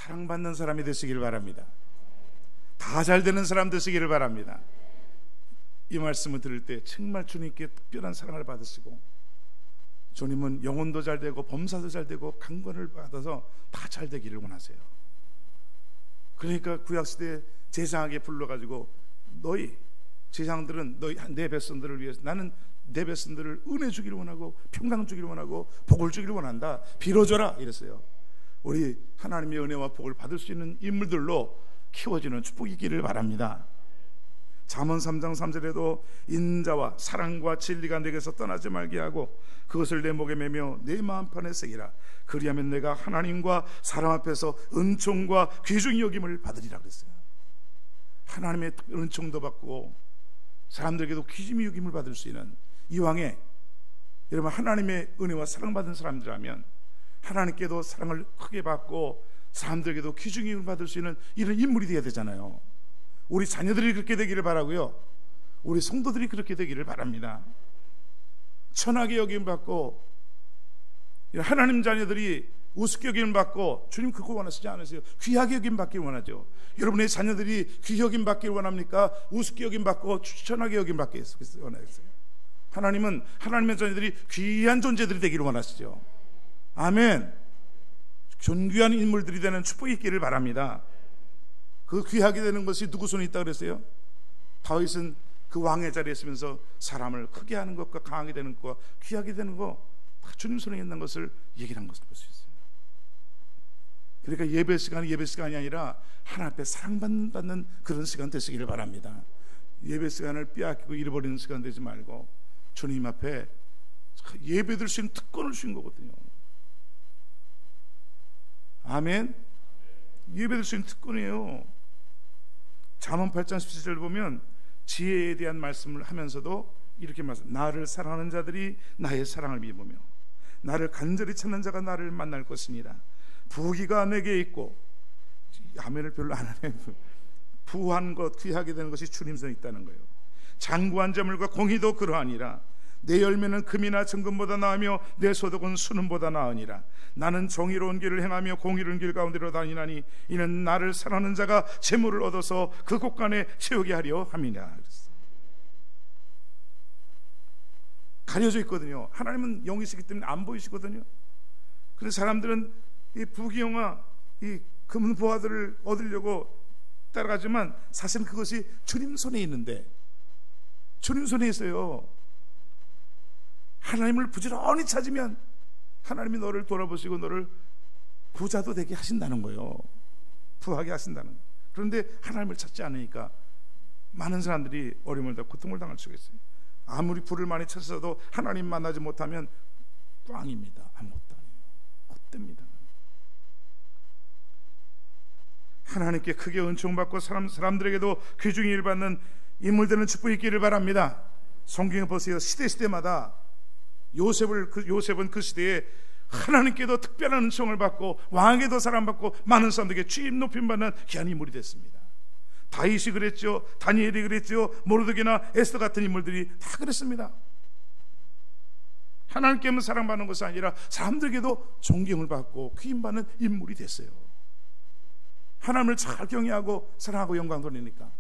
사랑받는 사람이 되시길 바랍니다. 다 잘 되는 사람 되시기를 바랍니다. 이 말씀을 들을 때 정말 주님께 특별한 사랑을 받으시고, 주님은 영혼도 잘 되고 범사도 잘 되고 강권을 받아서 다 잘 되기를 원하세요. 그러니까 구약시대에 제사하게 불러가지고, 너희 제사장들은 너희 내 백성들을 위해서, 나는 내 백성들을 은혜 주기를 원하고 평강 주기를 원하고 복을 주기를 원한다, 빌어줘라 이랬어요. 우리 하나님의 은혜와 복을 받을 수 있는 인물들로 키워지는 축복이 있기를 바랍니다. 잠언 3장 3절에도 인자와 사랑과 진리가 내게서 떠나지 말게 하고 그것을 내 목에 매며 내 마음판에 새기라. 그리하면 내가 하나님과 사람 앞에서 은총과 귀중히 여김을 받으리라 그랬어요. 하나님의 은총도 받고 사람들에게도 귀중히 여김을 받을 수 있는 이왕에, 여러분 하나님의 은혜와 사랑받은 사람들이라면 하나님께도 사랑을 크게 받고 사람들에게도 귀중히 여김을 받을 수 있는 이런 인물이 되어야 되잖아요. 우리 자녀들이 그렇게 되기를 바라고요, 우리 성도들이 그렇게 되기를 바랍니다. 천하게 여김 받고 하나님 자녀들이 우습게 여김 받고, 주님 그거 원하시지 않으세요? 귀하게 여김 받길 원하죠. 여러분의 자녀들이 귀하게 여김 받길 원합니까? 우습게 여김 받고 천하게 여김 받길 원하세요? 하나님은 하나님의 자녀들이 귀한 존재들이 되기를 원하시죠. 아멘. 존귀한 인물들이 되는 축복이 있기를 바랍니다. 그 귀하게 되는 것이 누구 손에 있다 그랬어요? 다윗은 그 왕의 자리에 있으면서 사람을 크게 하는 것과 강하게 되는 것과 귀하게 되는 거 다 주님 손에 있는 것을 얘기를 한 것을 볼 수 있어요. 그러니까 예배 시간이 예배 시간이 아니라 하나님 앞에 사랑받는 그런 시간 되시기를 바랍니다. 예배 시간을 빼앗기고 잃어버리는 시간 되지 말고 주님 앞에 예배 드릴 수 있는 특권을 주신 거거든요. 아멘. 예배 드릴 수 있는 특권이에요. 잠언 8장 17절 보면 지혜에 대한 말씀을 하면서도 이렇게 말씀, 나를 사랑하는 자들이 나의 사랑을 믿으며 나를 간절히 찾는 자가 나를 만날 것이니라. 부귀가 내게 있고, 아멘을 별로 안 하네. 부한 것, 귀하게 되는 것이 주님 손에 있다는 거예요. 장구한 재물과 공의도 그러하니라. 내 열매는 금이나 정금보다 나으며 내 소득은 수능보다 나으니라. 나는 정의로운 길을 행하며 공의로운 길 가운데로 다니나니 이는 나를 사랑하는 자가 재물을 얻어서 그 곳간에 채우게 하려 함이냐. 가려져 있거든요. 하나님은 영이시기 때문에 안 보이시거든요. 그래서 사람들은 이 부귀영화, 이 금은 보화들을 얻으려고 따라가지만 사실은 그것이 주님 손에 있는데, 주님 손에 있어요. 하나님을 부지런히 찾으면 하나님이 너를 돌아보시고 너를 부자도 되게 하신다는 거예요. 부하게 하신다는 거예요. 그런데 하나님을 찾지 않으니까 많은 사람들이 어려움을 당하고 고통을 당할 수가 있어요. 아무리 부를 많이 찾아도 하나님 만나지 못하면 꽝입니다. 아무것도 아니에요. 헛됩니다. 하나님께 크게 은총받고 사람들에게도 귀중히 일받는 인물들은 축복이 있기를 바랍니다. 성경에 보세요. 시대마다 요셉은 그 시대에 하나님께도 특별한 은총을 받고 왕에게도 사랑받고 많은 사람들에게 취임 높임 받는 귀한 인물이 됐습니다. 다윗이 그랬죠. 다니엘이 그랬죠. 모르드게나 에스더 같은 인물들이 다 그랬습니다. 하나님께만 사랑받는 것이 아니라 사람들에게도 존경을 받고 귀임받는 인물이 됐어요. 하나님을 잘 경외하고 사랑하고 영광 돌리니까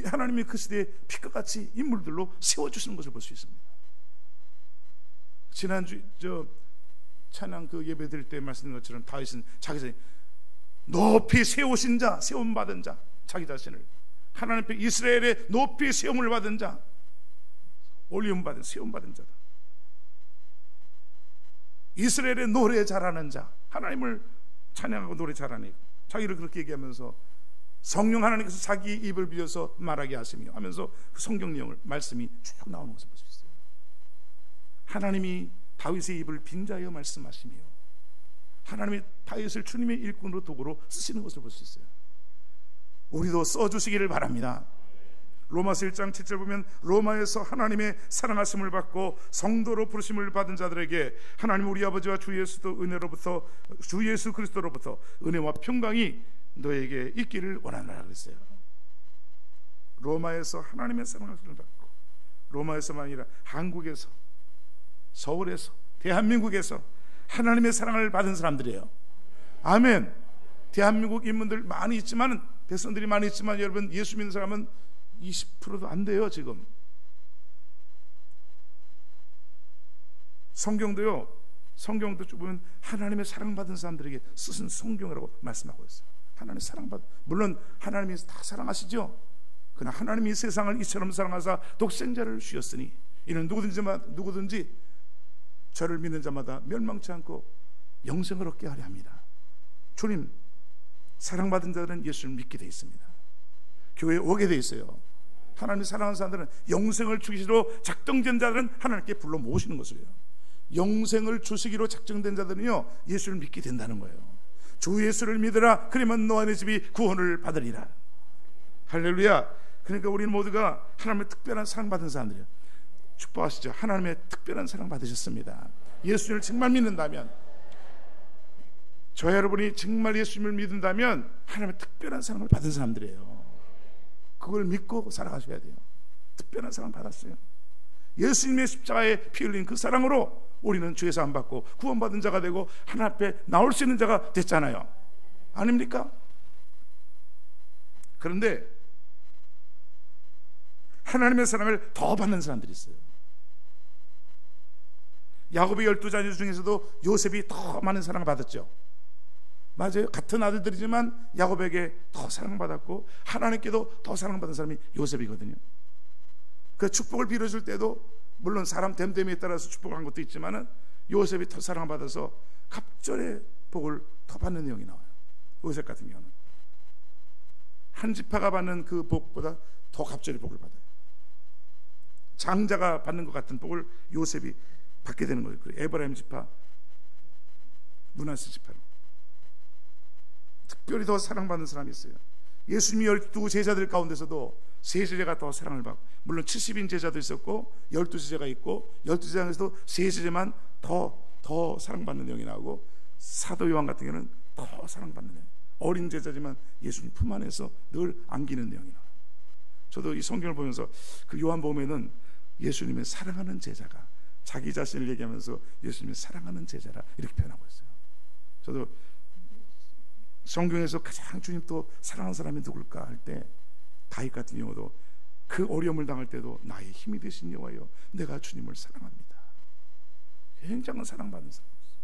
하나님이 그 시대에 빛과 같이 인물들로 세워주시는 것을 볼 수 있습니다. 지난주 찬양 그 예배 드릴 때 말씀드린 것처럼 다윗은 자기 자신 높이 세우신 자, 세움 받은 자, 자기 자신을 하나님 앞에 이스라엘의 높이 세움을 받은 자, 올리움 받은 세움 받은 자다. 이스라엘의 노래 잘하는 자, 하나님을 찬양하고 노래 잘하는, 자기를 그렇게 얘기하면서 성령 하나님께서 자기 입을 빌려서 말하게 하시며 하면서 그 성경 내용을 말씀이 쭉 나오는 것을 볼 수 있어요. 하나님이 다윗의 입을 빙자하여 말씀하시며 하나님이 다윗을 주님의 일꾼으로 도구로 쓰시는 것을 볼 수 있어요. 우리도 써주시기를 바랍니다. 로마서 1장 7절 보면 로마에서 하나님의 사랑하심을 받고 성도로 부르심을 받은 자들에게 하나님 우리 아버지와 주 예수 그리스도로부터 은혜와 평강이 너에게 있기를 원하노라 그랬어요. 로마에서 하나님의 사랑하심을 받고, 로마에서만 아니라 한국에서, 서울에서, 대한민국에서 하나님의 사랑을 받은 사람들이에요. 아멘. 대한민국 인문들 많이 있지만, 백성들이 많이 있지만, 여러분 예수 믿는 사람은 20%도 안 돼요. 지금 성경도 보면 하나님의 사랑받은 사람들에게 쓰신 성경이라고 말씀하고 있어요. 하나님의 사랑받은, 물론 하나님이 다 사랑하시죠. 그러나 하나님이 세상을 이처럼 사랑하사 독생자를 주셨으니 이는 누구든지 저를 믿는 자마다 멸망치 않고 영생을 얻게 하려 합니다. 주님, 사랑받은 자들은 예수를 믿게 되어 있습니다. 교회에 오게 되어 있어요. 하나님이 사랑하는 사람들은, 영생을 주시기로 작정된 자들은 하나님께 불러 모으시는 것이에요. 영생을 주시기로 작정된 자들은요, 예수를 믿게 된다는 거예요. 주 예수를 믿으라, 그러면 너와 내 집이 구원을 받으리라. 할렐루야. 그러니까 우리는 모두가 하나님의 특별한 사랑받은 사람들이에요. 축복하시죠. 하나님의 특별한 사랑 받으셨습니다. 예수님을 정말 믿는다면, 저 여러분이 정말 예수님을 믿는다면 하나님의 특별한 사랑을 받은 사람들이에요. 그걸 믿고 살아가셔야 돼요. 특별한 사랑 받았어요. 예수님의 십자가에 피 흘린 그 사랑으로 우리는 주의 사함 받고 구원받은 자가 되고 하나님 앞에 나올 수 있는 자가 됐잖아요. 아닙니까? 그런데 하나님의 사랑을 더 받는 사람들이 있어요. 야곱의 12자녀 중에서도 요셉이 더 많은 사랑을 받았죠. 맞아요. 같은 아들들이지만 야곱에게 더 사랑받았고 하나님께도 더 사랑받은 사람이 요셉이거든요. 그 축복을 빌어줄 때도 물론 사람 됨됨이에 따라서 축복한 것도 있지만은 요셉이 더 사랑받아서 갑절의 복을 더 받는 내용이 나와요. 요셉 같은 경우는 한 지파가 받는 그 복보다 더 갑절의 복을 받아요. 장자가 받는 것 같은 복을 요셉이 받게 되는 거예요. 에브라임 지파, 므낫세 지파로 특별히 더 사랑받는 사람이 있어요. 예수님이 12 제자들 가운데서도 세 제자가 더 사랑을 받고, 물론 70인 제자도 있었고 12제자가 있고 12제자 중에서도 세 제자만 더 사랑받는 내용이 나오고, 사도 요한 같은 경우는 더 사랑받는 내용, 어린 제자지만 예수님 품 안에서 늘 안기는 내용이 나와요. 저도 이 성경을 보면서 그 요한복음에는 예수님의 사랑하는 제자가 자기 자신을 얘기하면서 예수님의 사랑하는 제자라 이렇게 표현하고 있어요. 저도 성경에서 가장 주님 또 사랑하는 사람이 누굴까 할 때, 다윗 같은 경우도 그 어려움을 당할 때도 나의 힘이 되신 여호와여, 내가 주님을 사랑합니다. 굉장한 사랑받는 사람이 있어요.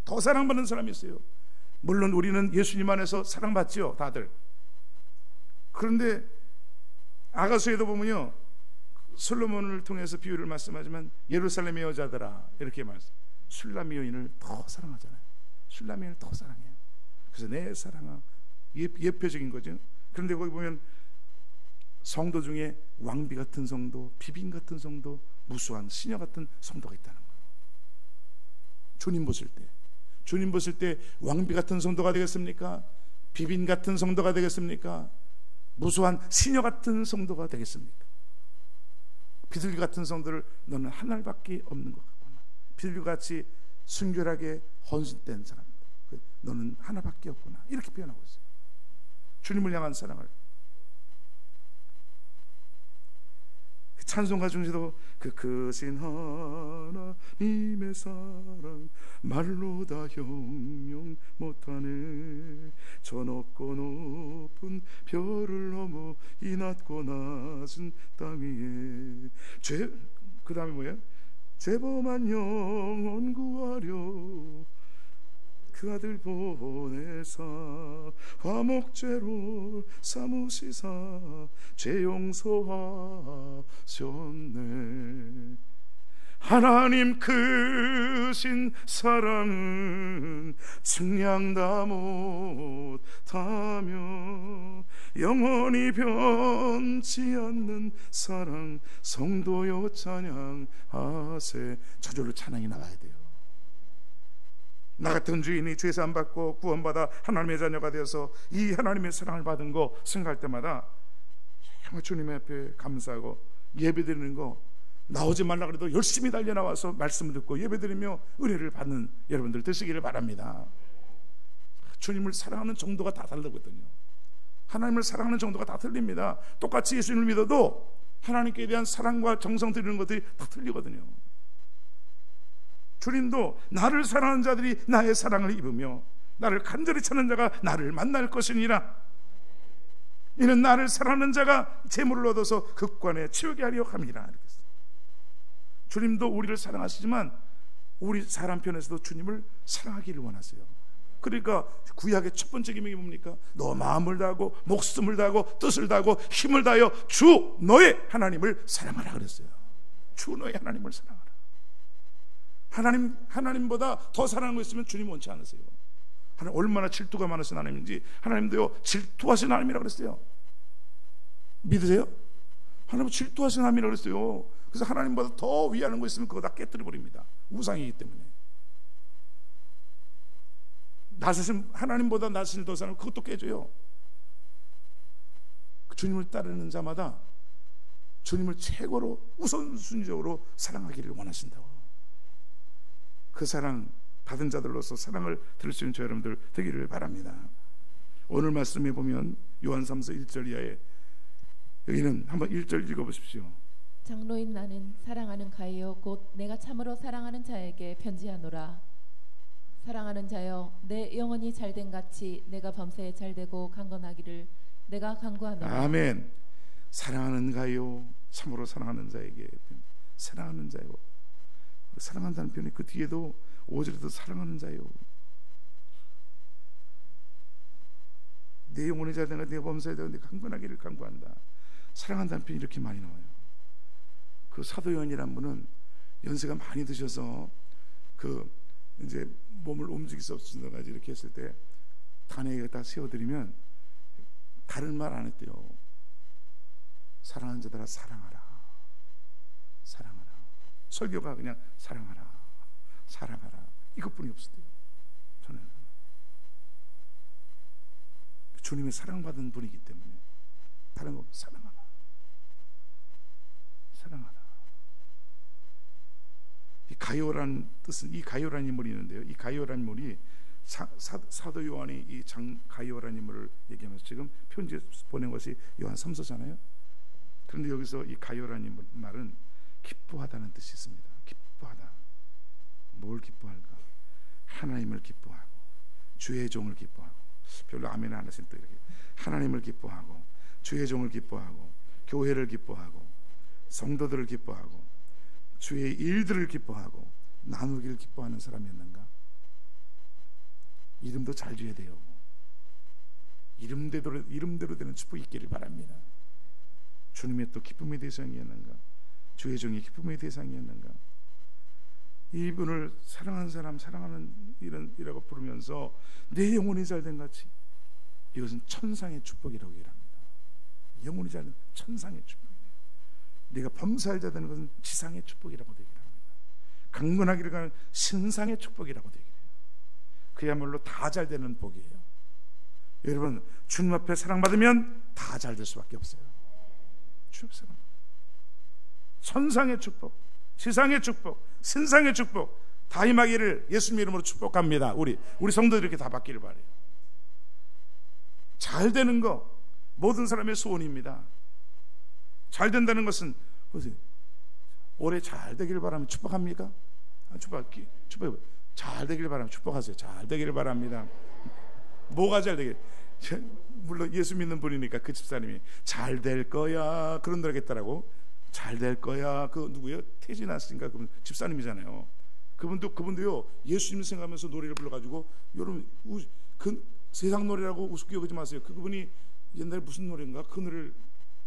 더 사랑받는 사람이 있어요. 물론 우리는 예수님 안에서 사랑받지요, 다들. 그런데 아가서에도 보면요, 솔로몬을 통해서 비유를 말씀하지만 예루살렘의 여자들아 이렇게 말씀, 술람 여인을 더 사랑하잖아요. 술람 여인을 더 사랑해요. 그래서 내 사랑아, 예표적인 거죠. 그런데 거기 보면 성도 중에 왕비 같은 성도, 비빈 같은 성도, 무수한 시녀 같은 성도가 있다는 거예요. 주님 보실 때 왕비 같은 성도가 되겠습니까? 비빈 같은 성도가 되겠습니까? 무수한 시녀 같은 성도가 되겠습니까? 비둘기 같은 성도를 너는 하늘밖에 없는 것 같구나. 비둘기같이 순결하게 헌신된 사람이다. 너는 하나밖에 없구나. 이렇게 표현하고 있어요. 주님을 향한 사랑을. 찬송가 중에서도 그 크신 하나님의 사랑 말로 다 형용 못하네. 저 높고 높은 별을 넘어 이 낮고 낮은 땅 위에 그 다음에 뭐예요? 죄범한 영혼 구하려 그 아들 보내사 화목제로 삼으시사 죄 용서하셨네. 하나님 크신 사랑은 측량 못하며 영원히 변치 않는 사랑 성도여 찬양하세. 저절로 찬양이 나가야 돼요. 나 같은 주인이 죄 사함 받고 구원받아 하나님의 자녀가 되어서 이 하나님의 사랑을 받은 거 생각할 때마다 정말 주님 앞에 감사하고, 예배드리는 거 나오지 말라 그래도 열심히 달려나와서 말씀을 듣고 예배드리며 은혜를 받는 여러분들 되시기를 바랍니다. 주님을 사랑하는 정도가 다 다르거든요. 하나님을 사랑하는 정도가 다 틀립니다. 똑같이 예수님을 믿어도 하나님께 대한 사랑과 정성 드리는 것들이 다 틀리거든요. 주님도 나를 사랑하는 자들이 나의 사랑을 입으며 나를 간절히 찾는 자가 나를 만날 것이니라. 이는 나를 사랑하는 자가 재물을 얻어서 극관에 채우게 하려 함이라. 주님도 우리를 사랑하시지만 우리 사람 편에서도 주님을 사랑하기를 원하세요. 그러니까 구약의 첫 번째 계명이 뭡니까? 너 마음을 다하고 목숨을 다하고 뜻을 다하고 힘을 다하여 주 너의 하나님을 사랑하라 그랬어요. 주 너의 하나님을 사랑하라. 하나님보다 더 사랑하는 거 있으면 주님 원치 않으세요. 하나님 얼마나 질투가 많으신 하나님인지 하나님도요 질투하신 하나님이라고 그랬어요. 믿으세요? 하나님 질투하신 하나님이라고 그랬어요. 그래서 하나님보다 더 위하는 거 있으면 그거 다 깨뜨려 버립니다. 우상이기 때문에. 하나님보다 나스를 더 사랑하면 그것도 깨져요. 주님을 따르는 자마다 주님을 최고로 우선순위적으로 사랑하기를 원하신다고. 그 사랑 받은 자들로서 사랑을 들을 수 있는 저 여러분들 되기를 바랍니다. 오늘 말씀에 보면 요한 3서 1절 이하에 여기는 한번 1절 읽어보십시오. 장로인 나는 사랑하는 가이요 곧 내가 참으로 사랑하는 자에게 편지하노라. 사랑하는 자여 내 영혼이 잘된 같이 내가 범사에 잘되고 강건하기를 내가 간구하노라. 아멘. 사랑하는 가요 참으로 사랑하는 자에게 사랑하는 자요. 사랑한다는 표현이 그 뒤에도 5절에도 사랑하는 자요. 내 영혼이 잘된 같이 내가 범사에 잘되고 내가 강건하기를 간구한다. 사랑한다는 표현이 이렇게 많이 나와요. 그 사도 요한이란 분은 연세가 많이 드셔서 그 이제 몸을 움직일 수 없어서 이렇게 했을 때 단에게 다 세워드리면 다른 말 안 했대요. 사랑하는 자들아 사랑하라, 사랑하라. 설교가 그냥 사랑하라, 사랑하라 이것뿐이 없었대요. 저는 주님의 사랑받은 분이기 때문에 다른 거 사랑하라, 사랑하라. 이 가요라는 뜻은 이 가요라는 인물이 있는데요. 이 가요라는 인물이 사도 요한이 이 가요라는 인물을 얘기하면서 지금 편지 보낸 것이 요한 3서잖아요. 그런데 여기서 이 가요라는 인물 말은 기뻐하다는 뜻이 있습니다. 기뻐하다. 뭘 기뻐할까? 하나님을 기뻐하고 주의 종을 기뻐하고. 별로 아멘 안 하시는 또 이렇게 하나님을 기뻐하고 주의 종을 기뻐하고 교회를 기뻐하고 성도들을 기뻐하고 주의 일들을 기뻐하고 나누기를 기뻐하는 사람이었는가? 이름도 잘 지어야 돼요. 이름대로 되는 축복이 있기를 바랍니다. 주님의 또 기쁨의 대상이었는가? 주의 종이 기쁨의 대상이었는가? 이분을 사랑하는 사람, 사랑하는 이라고 부르면서 내 영혼이 잘된 같이, 이것은 천상의 축복이라고 얘기합니다. 영혼이 잘된 천상의 축복이에요. 네가 범사에 되는 것은 지상의 축복이라고 얘기합니다. 강건하기를 가는 신상의 축복이라고 얘기해요. 그야말로 다 잘되는 복이에요. 여러분, 주님 앞에 사랑받으면 다 잘 될 수밖에 없어요. 주님 사랑, 천상의 축복, 지상의 축복, 신상의 축복 다 임하기를 예수님 이름으로 축복합니다. 우리 성도들이 이렇게 다 받기를 바래요. 잘 되는 거 모든 사람의 소원입니다. 잘 된다는 것은 보세요. 올해 잘 되기를 바라면 축복합니까? 축복 잘 되기를 바라면 축복하세요. 잘 되기를 바랍니다. 뭐가 잘 되길? 물론 예수 믿는 분이니까 그 집사님이 잘 될 거야 그런 노래 하겠다라고. 잘 될 거야. 그 누구예요? 태진아 씨인가? 그분 집사님이잖아요. 그분도요 예수님 생각하면서 노래를 불러가지고, 여러분 그 세상 노래라고 우습게 여기지 마세요. 그분이 옛날에 무슨 노래인가 그 노래를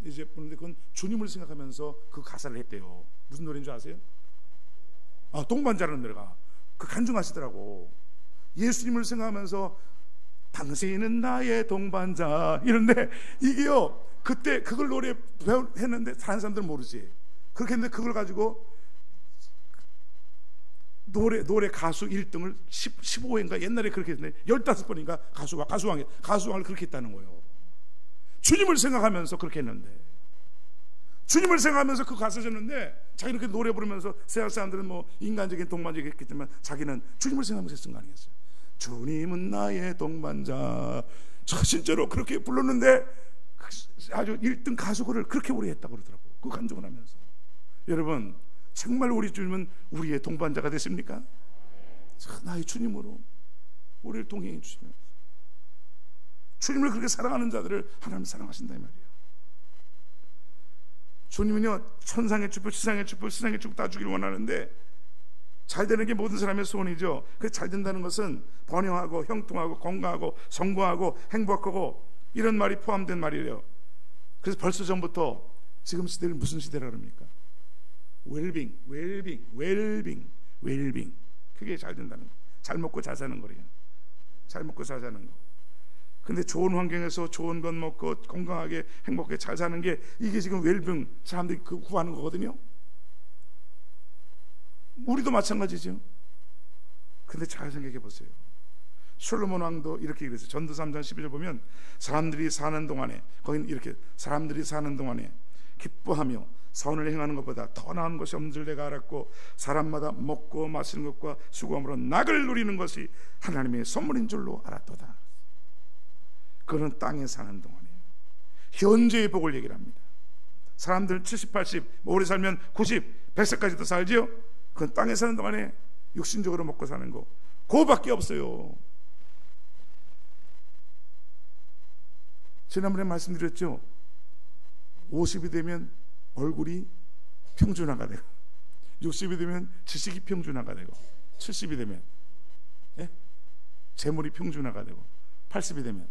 이제 부르는데 그건 주님을 생각하면서 그 가사를 했대요. 무슨 노래인 줄 아세요? 동반자라는 노래가 그 간증하시더라고. 예수님을 생각하면서 당신은 나의 동반자 이런데, 이게요 그때 그걸 노래 했는데 다른 사람들은 모르지. 그렇게 했는데 그걸 가지고 노래 가수 1등을 15회인가 옛날에 그렇게 했는데 15번인가 가수왕을 그렇게 했다는 거예요. 주님을 생각하면서 그렇게 했는데, 주님을 생각하면서 그 가사를 했는데, 자기는 이렇게 노래 부르면서 세상 사람들은 뭐 인간적인 동반자가 있겠지만 자기는 주님을 생각하면서 쓴 거 아니겠어요? 주님은 나의 동반자. 저 진짜로 그렇게 불렀는데 아주 1등 가수를 그렇게 오래 했다고 그러더라고요. 그 간증을 하면서. 여러분, 정말 우리 주님은 우리의 동반자가 됐습니까? 나의 주님으로 우리를 동행해 주시면서 주님을 그렇게 사랑하는 자들을 하나님 사랑하신다 이 말이에요. 주님은요 천상의 축복, 지상의 축복, 세상의 축복 다 주기를 원하는데 잘 되는 게 모든 사람의 소원이죠. 그 잘 된다는 것은 번영하고 형통하고 건강하고 성공하고 행복하고 이런 말이 포함된 말이에요. 그래서 벌써 전부터 지금 시대를 무슨 시대라 그럽니까? 웰빙. 그게 잘 된다는 거. 잘 먹고 잘 사는 거래요. 잘 먹고 잘 사는 거. 근데 좋은 환경에서 좋은 것 먹고 건강하게 행복하게 잘 사는 게 이게 지금 웰빙 사람들이 구하는 거거든요. 우리도 마찬가지죠. 근데 잘 생각해 보세요. 솔로몬 왕도 이렇게 그랬어요. 전도 3장 12절 보면 사람들이 사는 동안에, 거기는 이렇게 사람들이 사는 동안에 기뻐하며 선을 행하는 것보다 더 나은 것이 없는 줄 내가 알았고 사람마다 먹고 마시는 것과 수고함으로 낙을 누리는 것이 하나님의 선물인 줄로 알았도다. 그는 땅에 사는 동안에 현재의 복을 얘기를 합니다. 사람들 70, 80, 오래 살면 90, 100세까지도 살지요. 그건 땅에 사는 동안에 육신적으로 먹고 사는 거 그거밖에 없어요. 지난번에 말씀드렸죠. 50이 되면 얼굴이 평준화가 되고 60이 되면 지식이 평준화가 되고 70이 되면 재물이 평준화가 되고 80이 되면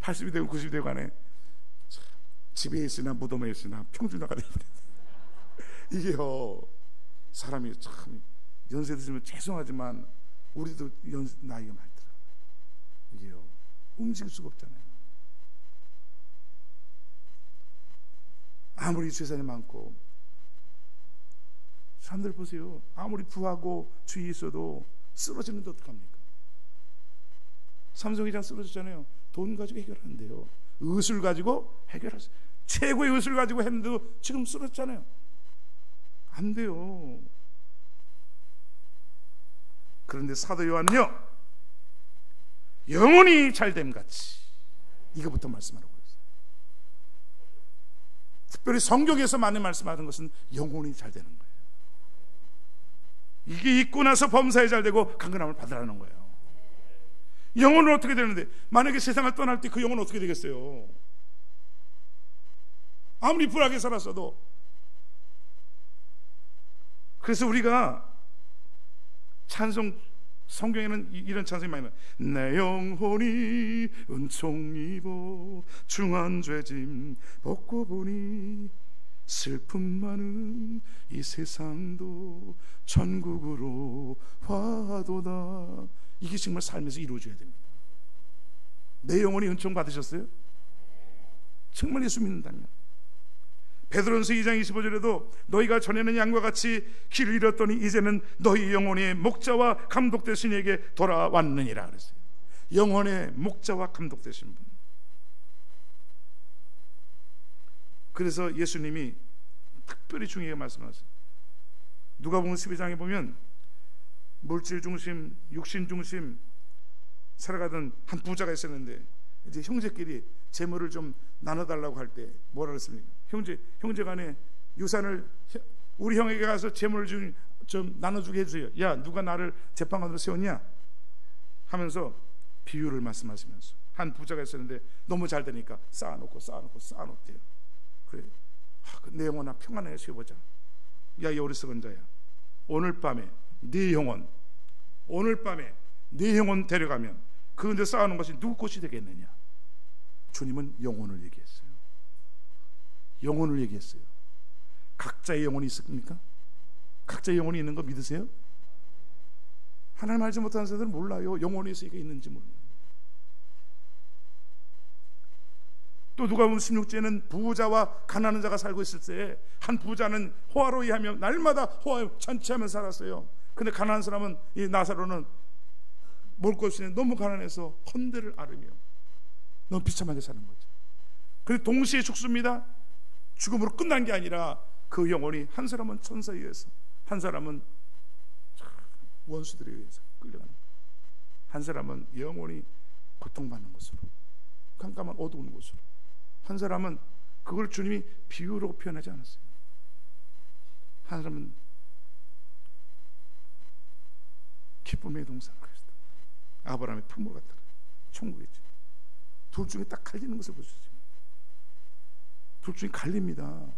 80이 되고 90이 되고 안에 집에 있으나 무덤에 있으나 평준화가 되거든요. 이게요 사람이 참 연세 드시면 죄송하지만 우리도 나이가 많이 들어요. 이게요 움직일 수가 없잖아요. 아무리 재산이 많고 사람들 보세요. 아무리 부하고 주위 있어도 쓰러지는데 어떡합니까? 삼성회장 쓰러졌잖아요. 돈 가지고 해결하는데요. 의술 가지고 해결하세요. 최고의 의술 가지고 했는데도 지금 쓰러졌잖아요. 안 돼요. 그런데 사도 요한은요 영원히 잘됨 같이 이거부터 말씀하라고 했어요. 특별히 성경에서 많이 말씀하는 것은 영원히 잘 되는 거예요. 이게 있고 나서 범사에 잘 되고 강건함을 받으라는 거예요. 영혼은 어떻게 되는데 만약에 세상을 떠날 때 그 영혼은 어떻게 되겠어요? 아무리 불하게 살았어도. 그래서 우리가 찬송 성경에는 이런 찬송이 많이 나와요. 내 영혼이 은총 입어 중한 죄짐 벗고 보니 슬픔 많은 이 세상도 천국으로 화도다. 이게 정말 삶에서 이루어져야 됩니다. 내 영혼이 은총 받으셨어요? 정말 예수 믿는다면. 베드로전서 2장 25절에도 너희가 전에는 양과 같이 길을 잃었더니 이제는 너희 영혼의 목자와 감독 되신 이에게 돌아왔느니라 그랬어요. 영혼의 목자와 감독 되신 분. 그래서 예수님이 특별히 중요하게 말씀하세요. 누가복음 12장에 보면 물질 중심, 육신 중심 살아가던 한 부자가 있었는데 이제 형제끼리 재물을 좀 나눠달라고 할 때 뭐라 그랬습니까? 형제간에 유산을 우리 형에게 가서 재물을 좀 나눠주게 해주세요. 야 누가 나를 재판관으로 세웠냐? 하면서 비유를 말씀하시면서 한 부자가 있었는데 너무 잘 되니까 쌓아놓대요. 그래, 내 영혼아 평안하게 쉬어보자. 야 이 어리석은 자야, 오늘 밤에 네 영혼 데려가면 그런데 쌓아놓은 것이 누구 것이 되겠느냐? 주님은 영혼을 얘기했어요. 영혼을 얘기했어요. 각자의 영혼이 있습니까? 각자의 영혼이 있는 거 믿으세요? 하나님 알지 못하는 사람들은 몰라요. 영혼이 있는지 몰라요. 또 누가복음 16장에는 부자와 가난한 자가 살고 있을 때 한 부자는 호화로 일하며 날마다 호화 잔치하며 살았어요. 근데 가난한 사람은 이 나사로는 먹을 것 없이 너무 가난해서 헌데를 앓으며 너무 비참하게 사는 거죠. 그런데 동시에 죽습니다. 죽음으로 끝난 게 아니라 그 영혼이 한 사람은 천사에 의해서, 한 사람은 원수들에 의해서 끌려가는 거예요. 한 사람은 영원히 고통받는 곳으로, 깜깜한 어두운 곳으로, 한 사람은 그걸 주님이 비유로 표현하지 않았어요. 한 사람은 기쁨의 동산 그리스도. 아브라함의 품으로 갔다. 천국이지. 둘 중에 딱 갈리는 것을 보셨어요. 둘 중에 갈립니다.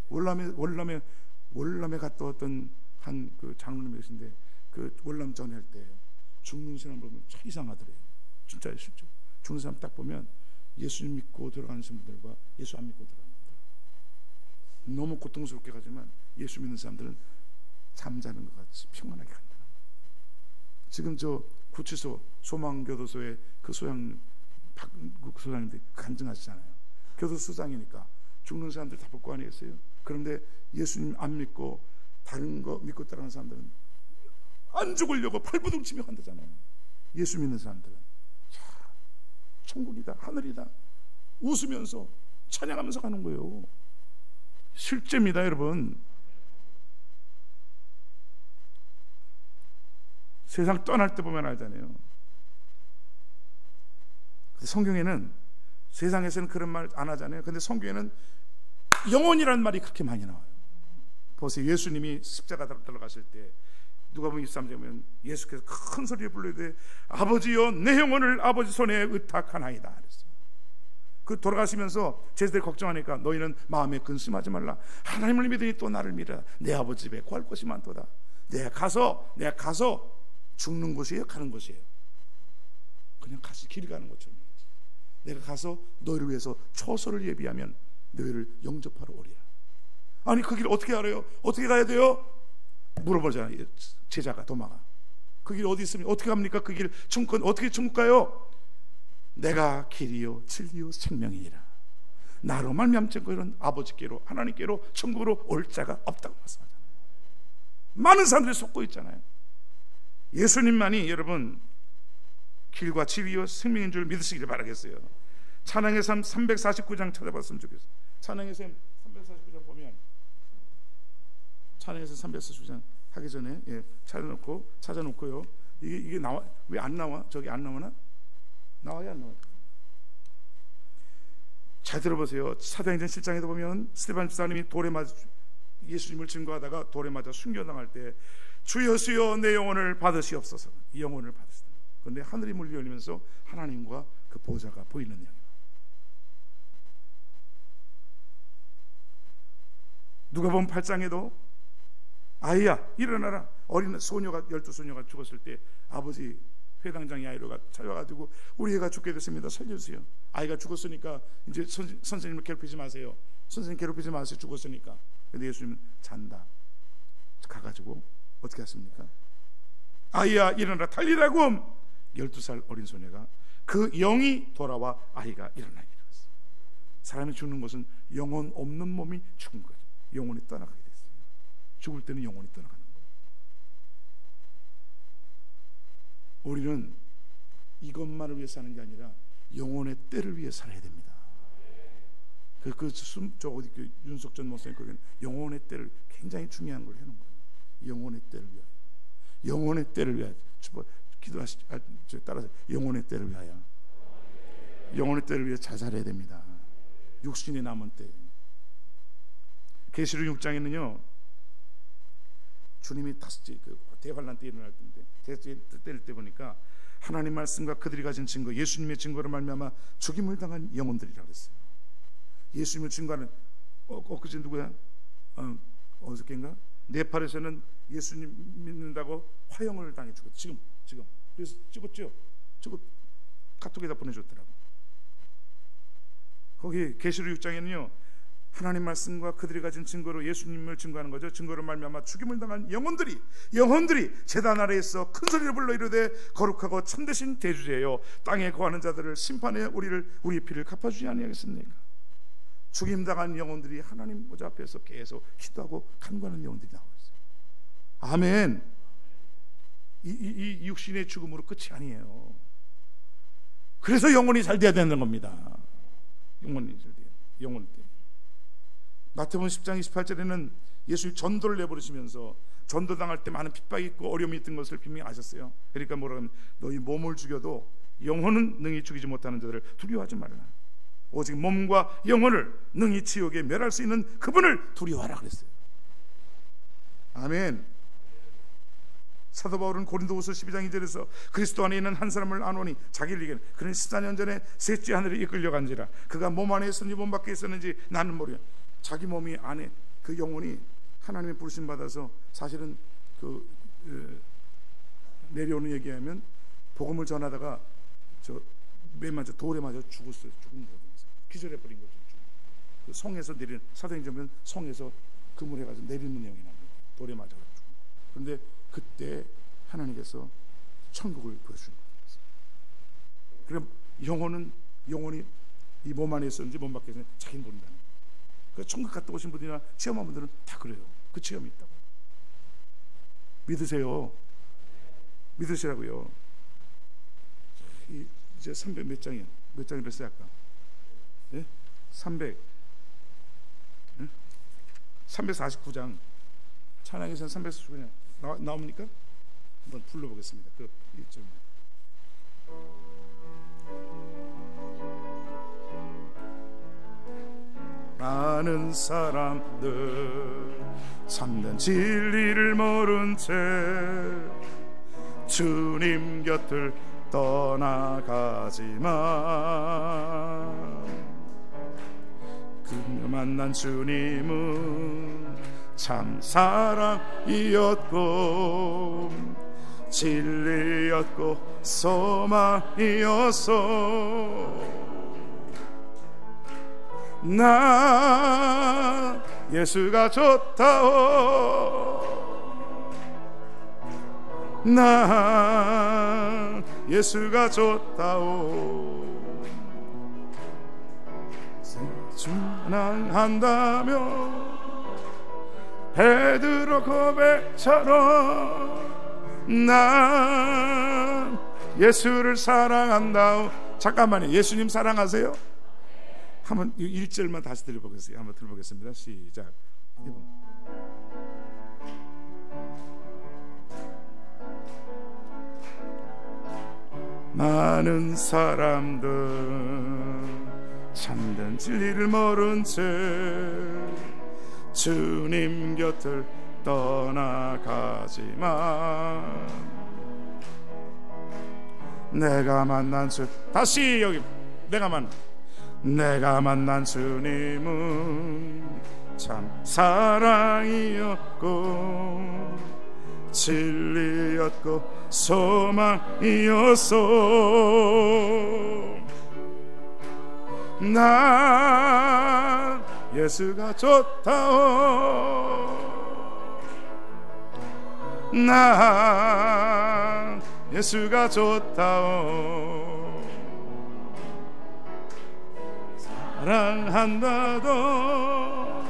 월남에 갔다 왔던 한 그 장로님이 계신데, 그 월남 전할 때 죽는 사람 보면 참 이상하더래요. 진짜 실제 죽는 사람 딱 보면 예수 믿고 들어가는 분들과 예수 안 믿고 들어가는 분들, 너무 고통스럽게 가지만 예수 믿는 사람들은 잠자는 것 같이 평안하게 간다. 지금 저 구치소 소망교도소의 그 소장 박국 소장님들 간증하시잖아요. 교도소장이니까 죽는 사람들 다 볼 거 아니겠어요? 그런데 예수님 안 믿고 다른 거 믿고 따라가는 사람들은 안 죽으려고 발부둥치며 간다잖아요. 예수 믿는 사람들은 자, 천국이다, 하늘이다 웃으면서 찬양하면서 가는 거예요. 실제입니다, 여러분. 세상 떠날 때 보면 알잖아요. 성경에는, 세상에서는 그런 말 안 하잖아요. 근데 성경에는 영혼이라는 말이 그렇게 많이 나와요. 보세요. 예수님이 십자가 들어가실 때 누가복음 23장에 보면 예수께서 큰 소리를 불러되 아버지여 내 영혼을 아버지 손에 의탁하나이다 그랬어요. 그 돌아가시면서 제자들이 걱정하니까 너희는 마음에 근심하지 말라. 하나님을 믿으니 또 나를 믿으라. 내 아버지 집에 구할 것이 많도다. 내가 가서 죽는 곳이에요, 가는 곳이에요? 그냥 같이 길 가는 것처럼. 내가 가서 너희를 위해서 처소를 예비하면 너희를 영접하러 오리라. 아니 그 길 어떻게 알아요? 어떻게 가야 돼요? 물어보잖아요. 제자가 도마가 그 길 어디 있습니까? 어떻게 갑니까? 그 길 천국 어떻게 천국 가요? 내가 길이요 진리요 생명이니라. 나로 말미암지 않고는 아버지께로 하나님께로 천국으로 올 자가 없다고 말씀하잖아요. 많은 사람들이 속고 있잖아요. 예수님만이 여러분 길과 진리와 생명인 줄 믿으시기를 바라겠어요. 찬양의 삶 349장 찾아봤으면 좋겠어요. 찬양의 삶 349장 보면, 찬양의 삶 349장 하기 전에 찾아놓고요. 이게 나와, 왜 안 나와? 저기 안 나오나? 나와요, 안 나와요? 잘 들어보세요. 사도행전 7장에도 보면 스데반 집사님이 돌에 맞아 예수님을 증거하다가 돌에 맞아 순교당할 때 주여 주여 내 영혼을 받으시옵소서. 이 영혼을 받으시다. 그런데 하늘이 문이 열리면서 하나님과 그 보좌가 보이는 영이에요. 누가복음 8장에도 아이야 일어나라. 어린 소녀가 12소녀가 죽었을 때 아버지 회당장 야이로가 찾아와가지고 우리 애가 죽게 됐습니다. 살려주세요. 아이가 죽었으니까 이제 선생님을 괴롭히지 마세요. 선생님 괴롭히지 마세요. 죽었으니까. 근데 예수님은 잔다. 가가지고 어떻게 했습니까? 아이야 일어나라 달리라고. 12살 어린 소녀가 그 영이 돌아와 아이가 일어나게 되었어요. 사람이 죽는 것은 영혼 없는 몸이 죽은 거죠. 영혼이 떠나가게 됐어요. 죽을 때는 영혼이 떠나가는 거예요. 우리는 이것만을 위해 사는 게 아니라 영혼의 때를 위해 살아야 됩니다. 저 어디 윤석전 목사님 거기는 영혼의 때를 굉장히 중요한 걸 해놓은 거예요. 영혼의 때를 위하여. 영혼의 때를 위하여. 기도하시죠. 따라서 영혼의 때를 위하여. 영혼의 때를 위해 잘 살아야 됩니다. 육신이 남은 때. 계시록 6장에는요 주님이 다섯째 대환란 때 일어날 때인데 대째 때릴 때 보니까 하나님 말씀과 그들이 가진 증거, 예수님의 증거로 말미암아 죽임을 당한 영혼들이라고 그랬어요. 예수님을 증거하는 엊그제 누구야? 어저께인가? 네팔에서는 예수님 믿는다고 화형을 당해 죽었어요. 지금 그래서 찍었죠. 저거 카톡에다 보내줬더라고. 거기 계시록 6장에는요 하나님 말씀과 그들이 가진 증거로 예수님을 증거하는 거죠. 증거로 말미암아 죽임을 당한 영혼들이 제단 아래에서 큰 소리를 불러 이르되 거룩하고 참되신 대주제여 땅에 거하는 자들을 심판해 우리의 피를 갚아주지 아니하겠습니까? 죽임 당한 영혼들이 하나님 보좌 앞에서 계속 기도하고 간구하는 영혼들이 나오고 있어요. 아멘. 이 육신의 죽음으로 끝이 아니에요. 그래서 영혼이 잘 돼야 되는 겁니다. 영혼이 잘 돼요. 영혼이 돼요. 마태복음 10장 28절에는 예수님 전도를 내버리시면서 전도당할 때 많은 핍박이 있고 어려움이 있던 것을 분명히 아셨어요. 그러니까 뭐라 하면 너희 몸을 죽여도 영혼은 능히 죽이지 못하는 자들을 두려워하지 말라. 오직 몸과 영혼을 능히 지옥에 멸할 수 있는 그분을 두려워하라 그랬어요. 아멘. 사도 바울은 고린도후서 12장 2절에서 그리스도 안에 있는 한 사람을 아노니 자기를 이기는 그는 14년 전에 셋째 하늘에 이끌려간지라 그가 몸 안에 있었는지 몸 밖에 있었는지 나는 모르겠. 자기 몸이 안에 그 영혼이 하나님의 부르심 받아서 사실은 내려오는 얘기하면 복음을 전하다가 맨 맞아 돌에 맞아 죽었어요. 죽은 거죠. 기절해 버린 거죠. 그 성에서 내리는 사도행전은 성에서 그물해가지고 내리는 내용이 납니다. 돌에 맞아가지고. 그런데 그때 하나님께서 천국을 보여주는 거예요. 그럼 영혼이 이 몸 안에 있었는지 몸 밖에 있었는지 자기는 모른다는 거예요. 그 천국 갔다 오신 분이나 체험한 분들은 다 그래요. 그 체험이 있다고. 믿으세요. 믿으시라고요. 이제 300 몇 장이야? 몇 장이랬어요 아까? 네? 349장 찬양에서는 349장 나옵니까? 한번 불러보겠습니다. 그 1절. 많은 사람들 참된 진리를 모른 채 주님 곁을 떠나가지만 그녀 만난 주님은 참 사랑이었고 진리였고 소망이었어. 나 예수가 좋다오. 나 예수가 좋다오. 준항한다며 베드로 고백처럼 난 예수를 사랑한다오. 잠깐만요. 예수님 사랑하세요? 한번 1절만 다시 들어보겠습니다. 한번 들어보겠습니다. 시작. 많은 사람들 참된 진리를 모른 채 주님 곁을 떠나가지만 내가 만난 주 다시 여기 내가 만난 주님은 참 사랑이었고 진리였고 소망이었어. 나 예수가 좋다오. 나 예수가 좋다오. 사랑한다도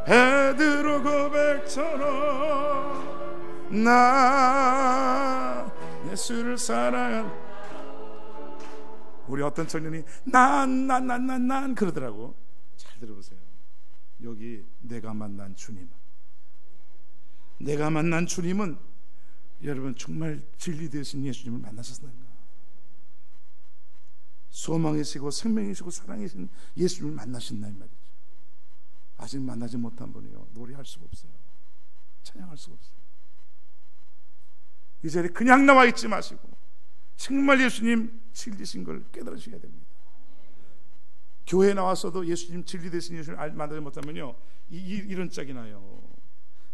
베드로 고백처럼 나 예수를 사랑한. 우리 어떤 청년이 난 그러더라고. 잘 들어보세요. 여기 내가 만난 주님은 여러분 정말 진리 되신 예수님을 만나셨는가? 소망이시고 생명이시고 사랑이신 예수님을 만나셨나 이 말이죠. 아직 만나지 못한 분이요 노래할 수가 없어요. 찬양할 수가 없어요. 이 자리에 그냥 나와 있지 마시고 정말 예수님 진리신 걸 깨달으셔야 됩니다. 교회에 나와서도 예수님 진리 되신 예수님을 만나지 못하면요 이런 짝이 나요.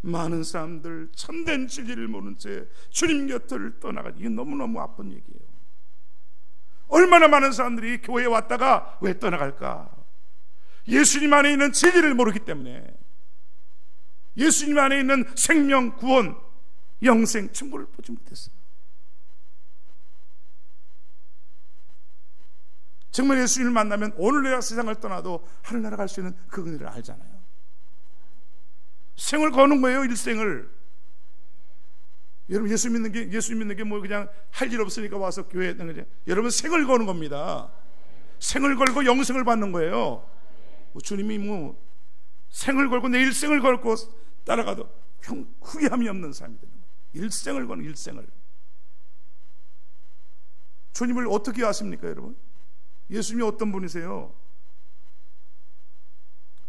많은 사람들 참된 진리를 모른 채 주님 곁을 떠나가지. 이게 너무너무 아픈 얘기예요. 얼마나 많은 사람들이 교회에 왔다가 왜 떠나갈까? 예수님 안에 있는 진리를 모르기 때문에. 예수님 안에 있는 생명, 구원, 영생, 천국을 보지 못했어요. 정말 예수님을 만나면 오늘 내가 세상을 떠나도 하늘나라 갈 수 있는 그 은혜를 알잖아요. 생을 거는 거예요. 일생을. 여러분 예수 믿는 게 뭐 그냥 할 일 없으니까 와서 교회에 있는 거죠. 여러분 생을 거는 겁니다. 생을 걸고 영생을 받는 거예요. 주님이 뭐 생을 걸고 내 일생을 걸고 따라가도 후회함이 없는 사람이 되는 거예요. 일생을 거는 일생을. 주님을 어떻게 아십니까 여러분? 예수님이 어떤 분이세요?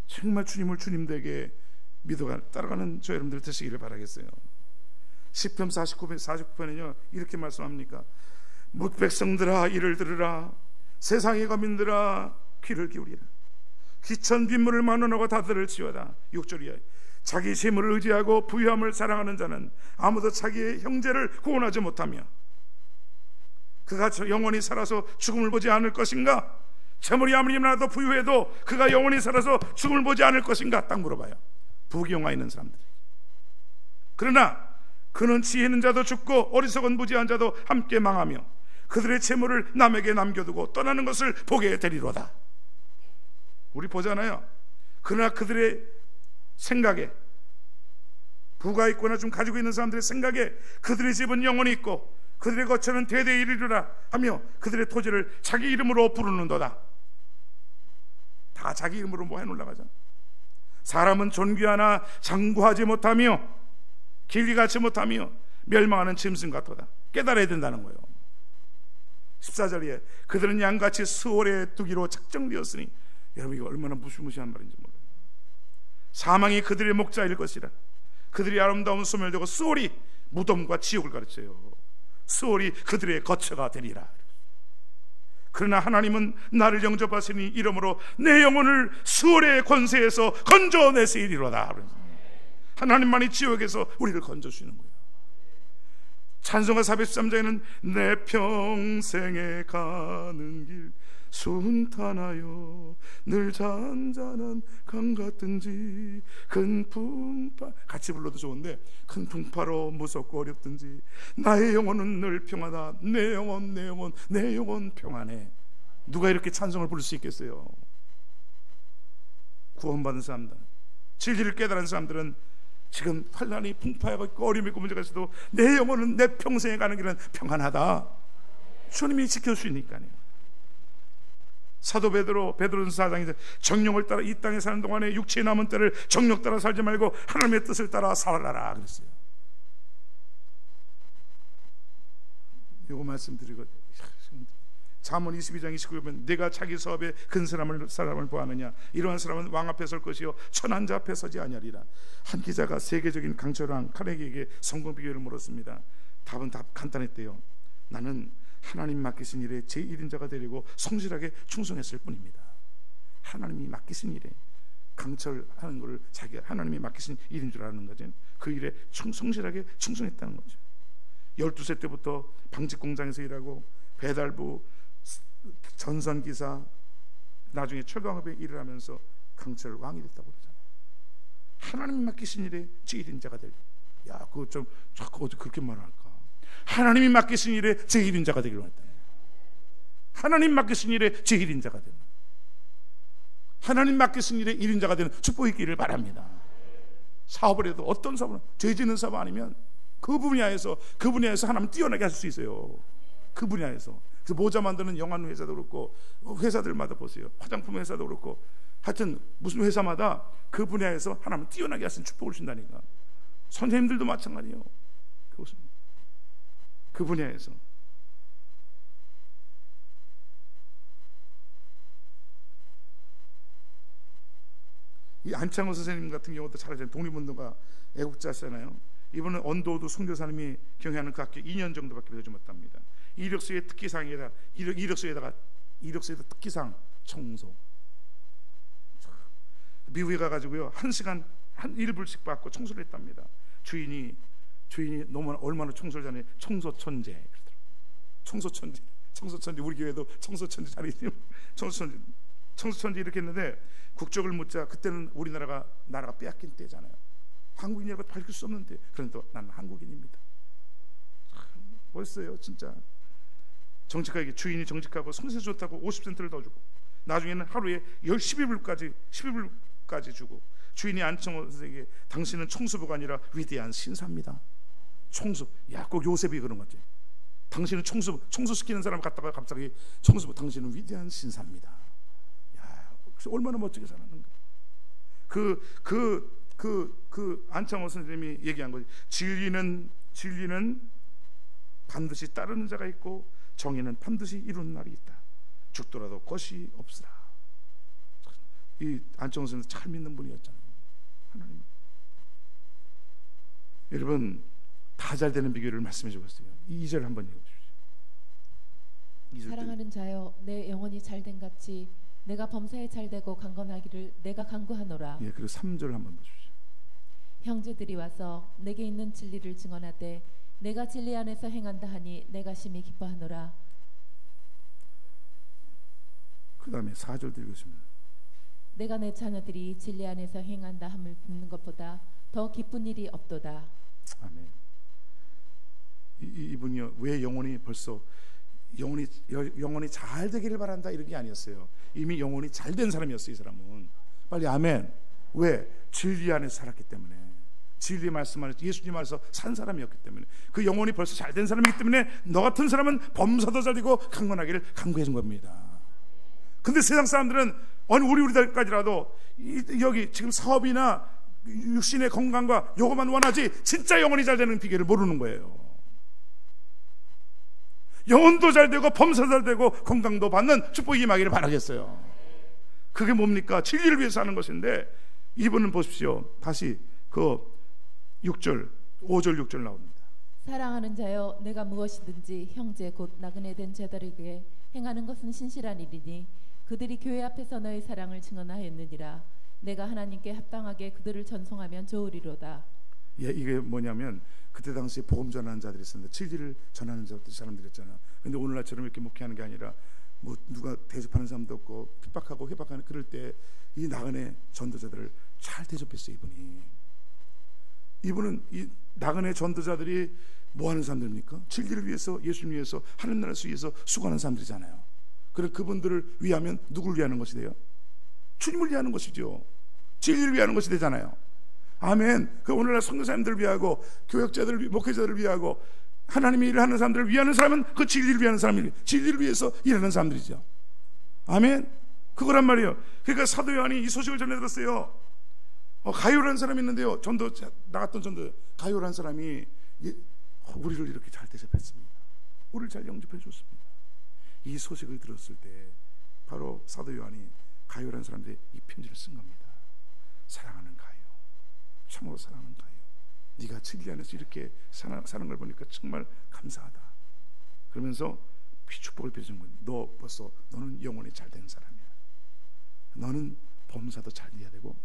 정말 주님을 주님되게 믿어가 따라가는 저 여러분들 되시기를 바라겠어요. 시편 49편은요 이렇게 말씀합니까? 백성들아 이를 들으라, 세상의 거민들아 귀를 기울이라. 기천 빗물을 만원하고 다 들을지어다. 6절이야. 자기 재물을 의지하고 부유함을 사랑하는 자는 아무도 자기의 형제를 구원하지 못하며 그가 영원히 살아서 죽음을 보지 않을 것인가? 재물이 아무리 많아도 부유해도 그가 영원히 살아서 죽음을 보지 않을 것인가? 딱 물어봐요. 부귀영화 있는 사람들이. 그러나 그는 지혜 있는 자도 죽고 어리석은 무지한 자도 함께 망하며 그들의 재물을 남에게 남겨두고 떠나는 것을 보게 되리로다. 우리 보잖아요. 그러나 그들의 생각에, 부가 있거나 좀 가지고 있는 사람들의 생각에 그들의 집은 영원히 있고 그들의 거처는 대대에 이르리라 하며 그들의 토지를 자기 이름으로 부르는도다. 다 자기 이름으로 뭐 해놓으려고 하잖아. 사람은 존귀하나 장구하지 못하며 길이 갖지 못하며 멸망하는 짐승 같도다. 깨달아야 된다는 거예요. 14절에 그들은 양같이 수월에 두기로 작정되었으니, 여러분 이거 얼마나 무시무시한 말인지 몰라요. 사망이 그들의 목자일 것이라. 그들이 아름다운 소멸되고 수월이 무덤과 지옥을 가르쳐요. 수월이 그들의 거처가 되리라. 그러나 하나님은 나를 영접하시니 이러므로 내 영혼을 수월의 권세에서 건져내시리로다. 하나님만이 지옥에서 우리를 건져주시는 거예요. 찬송가 413장에는 내 평생에 가는 길 순탄하여 늘 잔잔한 강 같든지 큰 풍파, 같이 불러도 좋은데 큰 풍파로 무섭고 어렵든지 나의 영혼은 늘 평하다. 내 영혼 내 영혼 내 영혼 평안해. 누가 이렇게 찬송을 부를 수 있겠어요? 구원받은 사람들, 진리를 깨달은 사람들은 지금 환난이 풍파하고 있고 어려움이 있고 문제가 있어도 내 영혼은 내 평생에 가는 길은 평안하다. 주님이 지켜주시니까요. 사도 베드로전서 4장에서 정욕을 따라 이 땅에 사는 동안에 육체에 남은 때를 정욕 따라 살지 말고 하나님의 뜻을 따라 살아라 그랬어요. 요거 말씀드리거든요. 잠언 22장 29절 보면 내가 자기 사업에 근 사람을 보아하느냐? 이러한 사람은 왕 앞에 설 것이요 천한 자 앞에 서지 아니하리라. 한 기자가 세계적인 강철왕 카네기에게 성공 비결을 물었습니다. 답은 간단했대요. 나는 하나님 맡기신 일에 제1인자가 되려고 성실하게 충성했을 뿐입니다. 하나님이 맡기신 일에 강철하는 것을 자기가 하나님이 맡기신 일인 줄 아는 거죠. 그 일에 성실하게 충성했다는 거죠. 12세 때부터 방직 공장에서 일하고 배달부, 전선기사, 나중에 철강업에 일을 하면서 강철 왕이 됐다고 그러잖아요. 하나님이 맡기신 일에 제1인자가 되려. 야, 그거 좀 자꾸 어디 그렇게 말할까? 하나님이 맡기신 일에 제1인자가 되기로 했다. 하나님 맡기신 일에 제1인자가 되는, 하나님 맡기신 일에 1인자가 되는 축복이 있기를 바랍니다. 사업을 해도 어떤 사업은 죄 짓는 사업 아니면 그 분야에서 하나님 뛰어나게 할 수 있어요. 그 분야에서. 그래서 모자 만드는 영화 회사도 그렇고 회사들마다 보세요. 화장품 회사도 그렇고 하여튼 무슨 회사마다 그 분야에서 하나님 뛰어나게 하신 축복을 준다니까. 선생님들도 마찬가지예요. 그 분야에서. 이 안창호 선생님 같은 경우도 잘 알잖아요. 독립운동가 애국자시잖아요. 이분은 언더우드 선교사님이 경영하는 그 학교 2년 정도밖에 배우지 못합니다. 이력서의 특기상에다 이력서에다 특기상 청소. 미국에 가가지고요 1시간 한 1불씩 받고 청소를 했답니다. 주인이 너무 얼마나 청소를 잘해. 청소천재. 청소천재. 우리 교회도 청소천재 잘해요. 청소천재 이렇게 했는데 국적을 묻자 그때는 우리나라가 빼앗긴 때잖아요. 한국인이라고 밝힐 수 없는데 그런데 나는 한국인입니다. 멋있어요 진짜. 정직하게 주인이 정직하고 성실 좋다고 50센트를 더 주고 나중에는 하루에 12불까지 주고 주인이 안청호 선생에게 당신은 청소부가 아니라 위대한 신사입니다. 청소. 야, 꼭 요셉이 그런 거지. 당신은 청소시키는 사람 갖다가 갑자기 청소부. 당신은 위대한 신사입니다. 야, 얼마나 멋지게 살았는가. 그 안창호 선생님이 얘기한 거지. 진리는 반드시 따르는 자가 있고 정의는 반드시 이루는 날이 있다. 죽더라도 것이 없으라. 이 안창호 선생님 잘 믿는 분이었잖아요. 하나님. 여러분 다 잘 되는 비결을 말씀해 주셨어요. 2절 한번 읽어주십시오. 2절 사랑하는 자여 내 영혼이 잘된 같이 내가 범사에 잘되고 강건하기를 내가 간구하노라. 예, 그리고 3절 한번 보십시오. 형제들이 와서 내게 있는 진리를 증언하되 내가 진리 안에서 행한다 하니 내가 심히 기뻐하노라. 그 다음에 4절 읽으시면 내가 내 자녀들이 진리 안에서 행한다 함을 듣는 것보다 더 기쁜 일이 없도다. 아멘. 이분이요, 왜 벌써 영혼이 잘 되기를 바란다 이런 게 아니었어요. 이미 영혼이 잘 된 사람이었어요. 이 사람은 빨리 아멘. 왜? 진리 안에서 살았기 때문에, 진리 말씀 안에서, 예수님 안에서 산 사람이었기 때문에, 그 영혼이 벌써 잘 된 사람이기 때문에 너 같은 사람은 범사도 잘 되고 강건하기를 간구해 준 겁니다. 근데 세상 사람들은 우리들까지라도 여기 지금 사업이나 육신의 건강과 요것만 원하지 진짜 영혼이 잘 되는 비결을 모르는 거예요. 영혼도 잘 되고 범사도 잘 되고 건강도 받는 축복이 임하기를 바라겠어요. 그게 뭡니까? 진리를 위해서 하는 것인데, 이분은 보십시오. 다시 그 6절 5절 6절 나옵니다. 사랑하는 자여 내가 무엇이든지 형제 곧 나그네 된 자들에게 행하는 것은 신실한 일이니 그들이 교회 앞에서 너의 사랑을 증언하였느니라. 내가 하나님께 합당하게 그들을 전송하면 좋으리로다. 예, 이게 뭐냐면 그때 당시에 복음 전하는 자들이 있었는데 진리를 전하는 사람들이었잖아. 근데 오늘날처럼 이렇게 목회하는 게 아니라 뭐 누가 대접하는 사람도 없고 핍박하고 회박하는, 그럴 때 이 나그네 전도자들을 잘 대접했어요. 이분은 이 나그네 전도자들이 뭐 하는 사람들입니까? 진리를 위해서, 예수님 위해서, 하늘 나라를 위해서 수고하는 사람들이잖아요. 그래 그분들을 위하면 누구를 위하는 것이 돼요? 주님을 위하는 것이죠. 진리를 위하는 것이 되잖아요. 아멘. 그 오늘날 선교사님들을 위하고 교역자들, 목회자들을 위하고 하나님의 일을 하는 사람들을 위하는 사람은 그 진리를 위하는 사람이, 진리를 위해서 일하는 사람들이죠. 아멘. 그거란 말이에요. 그러니까 사도 요한이 이 소식을 전해 들었어요. 가요라는 사람이 있는데요, 나갔던 전도 가요라는 사람이 우리를 이렇게 잘 대접했습니다. 우리를 잘 영접해 줬습니다. 이 소식을 들었을 때 바로 사도 요한이 가요라는 사람들이 이 편지를 쓴 겁니다. 사랑하는 가요, 참으로 사랑하는 가요, 네가 진리 안에서 이렇게 사는 걸 보니까 정말 감사하다. 그러면서 축복을 빌어준 거예요. 너는 영혼이 잘 된 사람이야. 너는 범사도 잘 돼야 되고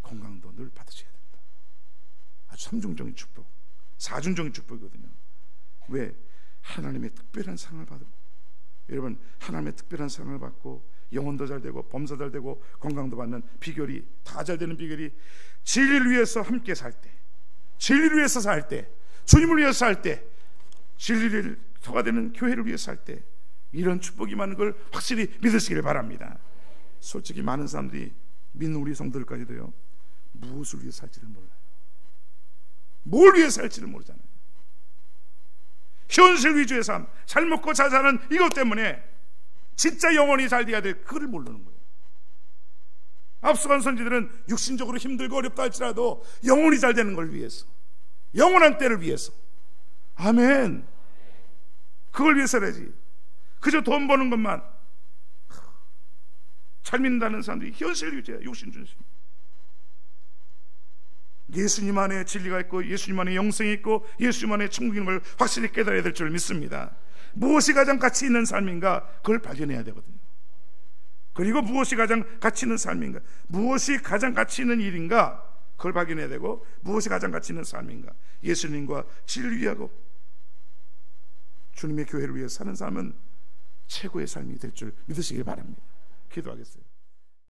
건강도 늘 받으셔야 된다. 아주 3중적인 축복, 4중적인 축복이거든요. 왜? 하나님의 특별한 사랑을 받고, 여러분 하나님의 특별한 사랑을 받고 영혼도 잘 되고 범사도 잘 되고 건강도 받는 비결이, 다 잘 되는 비결이 진리를 위해서 함께 살 때, 진리를 위해서 살 때, 주님을 위해서 살 때, 진리를 서가 되는 교회를 위해서 살 때, 이런 축복이 많은 걸 확실히 믿으시기를 바랍니다. 솔직히 많은 사람들이 믿는 우리 성도들까지도요, 무엇을 위해 살지를 몰라요. 뭘 위해 살지를 모르잖아요. 현실 위주의 삶, 잘 먹고 잘 사는 이것 때문에 진짜 영혼이 잘 돼야 될 그걸 모르는 거예요. 앞서간 선지들은 육신적으로 힘들고 어렵다 할지라도 영혼이 잘 되는 걸 위해서, 영원한 때를 위해서, 아멘, 그걸 위해서 해야지. 그저 돈 버는 것만 잘 믿는다는 사람들이 현실 위주야, 육신 중심. 예수님 안에 진리가 있고 예수님 안에 영생이 있고 예수님 안에 천국인 걸 확실히 깨달아야 될 줄 믿습니다. 무엇이 가장 가치 있는 삶인가, 그걸 발견해야 되거든요. 그리고 무엇이 가장 가치 있는 삶인가, 무엇이 가장 가치 있는 일인가, 그걸 발견해야 되고, 무엇이 가장 가치 있는 삶인가, 예수님과 진리를 위하고 주님의 교회를 위해 사는 삶은 최고의 삶이 될 줄 믿으시길 바랍니다. 기도하겠어요.